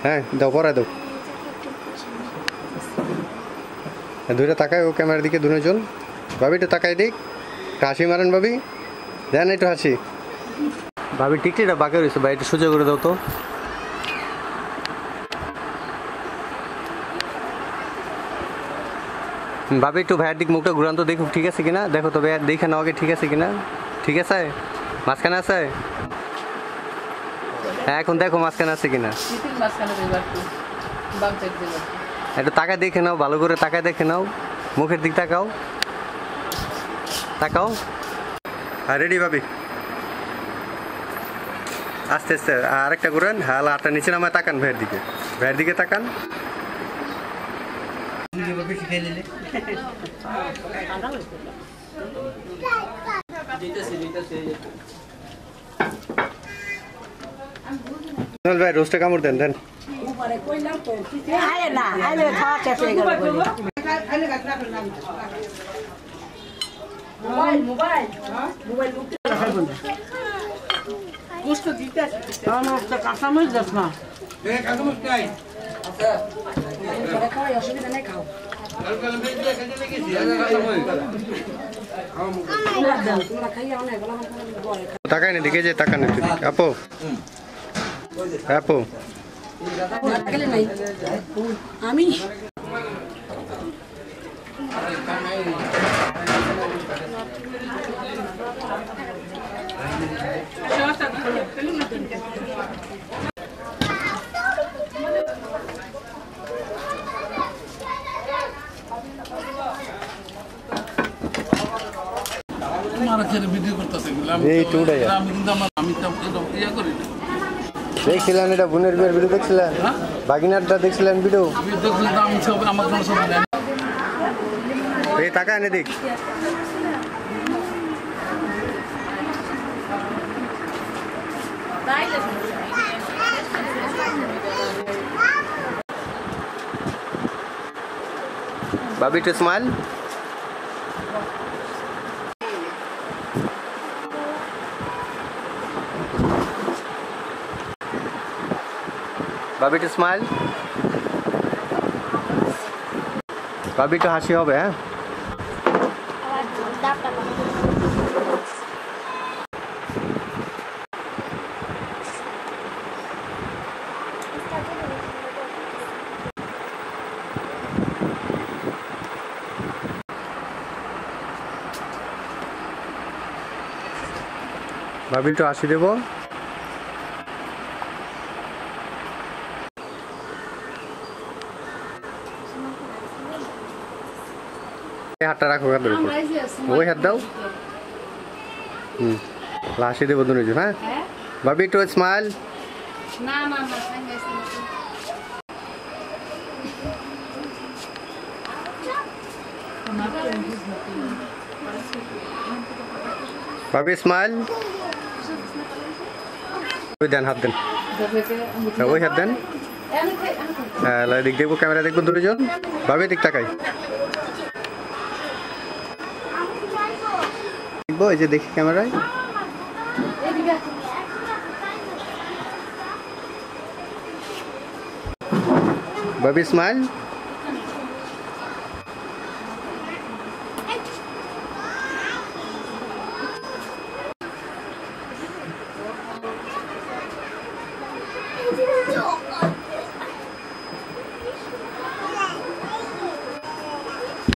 হ্যাঁ দাও পরে দাও দুইটা তাকায় ও ক্যামেরার দিকে দুজন ভাবি একটু তাকায় দিক হাসি মারেন ভাবি দেন একটু হাসি ভাবি টিকটিটা বাঁকা রয়েছে ভাই একটু সোজা করে দাও তো ভাবি একটু ভাইয়ের দিক মুখটা ঘুরান তো দেখো ঠিক আছে কিনা দেখো তো ভাইয়ার দেখে নাও আগে ঠিক আছে কিনা ঠিক আছে মাঝখানে আছে হ্যাঁ এখন দেখো মাঝখানে আছে কিনা একটু তাকায় দেখে নাও ভালো করে তাকায় দেখে নাও মুখের দিক তাকাও তাকাও হ্যাঁ রেডি ভাবি আস্তে আস্তে আরেকটা করেন হ্যাঁ আটটা নিচে নামায় তাকান ভাইয়ের দিকে তাকান ভাই রোস্টে কামড় দেন দেন তাকাই না দিকে যে তাকান আপু আপু আমি দেখছিলেন এটা বোনের বিয়ের ভিডিও দেখছিলেন বাগিনারটা দেখছিলেন ভিডিও এই টাকা এনে দেখ ভাবি টু স্মাইল ভাবি টু স্মাইল ভাবি টু হাসি হবে হ্যাঁ ভাবি একটু হাসি দেবো হাতটা রাখো হাতের উপর ওই হাত দাও হাসি দেবো দুজন হ্যাঁ ভাবি একটু স্মাইল ভাবি স্মাইল ওই দেন হাত দেন ওই হাত দেন হ্যাঁ দিক দেখবো ক্যামেরা দেখবো দুজন ভাবি দিক তাকাই দেখবো এই যে দেখি ক্যামেরায় ভাবি স্মাইল